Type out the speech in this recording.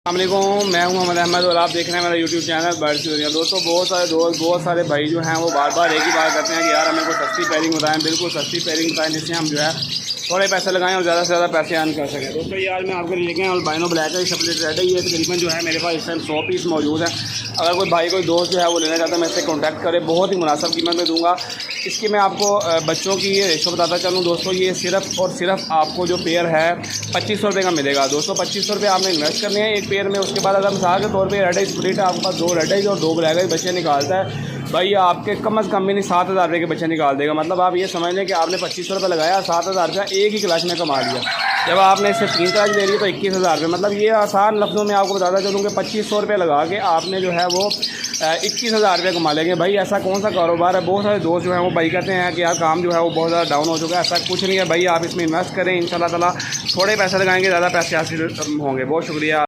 अस्सलामुअलैकुम, मैं हूं मोहम्मद अहमद और आप देख रहे हैं मेरा यूट्यूब चैनल बर्ड्स की दुनिया। दोस्तों बहुत सारे दोस्त बहुत सारे भाई जो हैं वो बार बार एक ही बात करते हैं कि यार हमें कोई सस्ती पेयरिंग बताएं, बिल्कुल सस्ती पेयरिंग बताएं जिससे हम जो है थोड़े पैसे लगाएं और ज़्यादा से ज़्यादा पैसे अर्न कर सकें। दोस्तों ये आज मैं आपको लेके आया अल्बाइनो ब्लैक है, शपलेट रेड है। ये तकरीबन जो है मेरे पास इस टाइम 100 पीस मौजूद है। अगर कोई भाई कोई दोस्त जो है वो लेना चाहता है मैं इससे कॉन्टैक्ट करे, बहुत ही मुनासिब कीमत में दूँगा। इसकी मैं आपको बच्चों की ये रेशो बताता चलूँ। दोस्तों ये सिर्फ और सिर्फ आपको जो पेयर है 2500 रुपये का मिलेगा। दोस्तों 2500 रुपये आपने इन्वेस्ट करने हैं एक पेयर में। उसके बाद अगर मिसाल के तौर पे रेड आइज स्प्लिट है, आपके पास 2 रेड आइज और 2 ब्लैक आइज बच्चे निकालता है, भाई आपके कम से कम भी नहीं 7000 रुपये के बच्चे निकाल देगा। मतलब आप ये समझ लें कि आपने 2500 रुपये लगाया, 7000 रुपया एक ही क्लास में कमा लिया। जब आपने इससे 3 क्लास ले ली तो 21,000 रुपये। मतलब ये आसान लफ्ज़ों में आपको बताता चलूँ कि 2500 रुपये लगा के आपने जो है वो 21,000 रुपये कमा लेंगे। भाई ऐसा कौन सा कारोबार है। बहुत सारे दोस्त जो हैं वो भाई कहते हैं कि यार काम जो है वो बहुत ज़्यादा डाउन हो चुका है। ऐसा कुछ नहीं है भाई, आप इसमें इन्वेस्ट करें, इंशाल्लाह ताला थोड़े पैसे लगाएंगे ज़्यादा पैसे हासिल होंगे। बहुत शुक्रिया।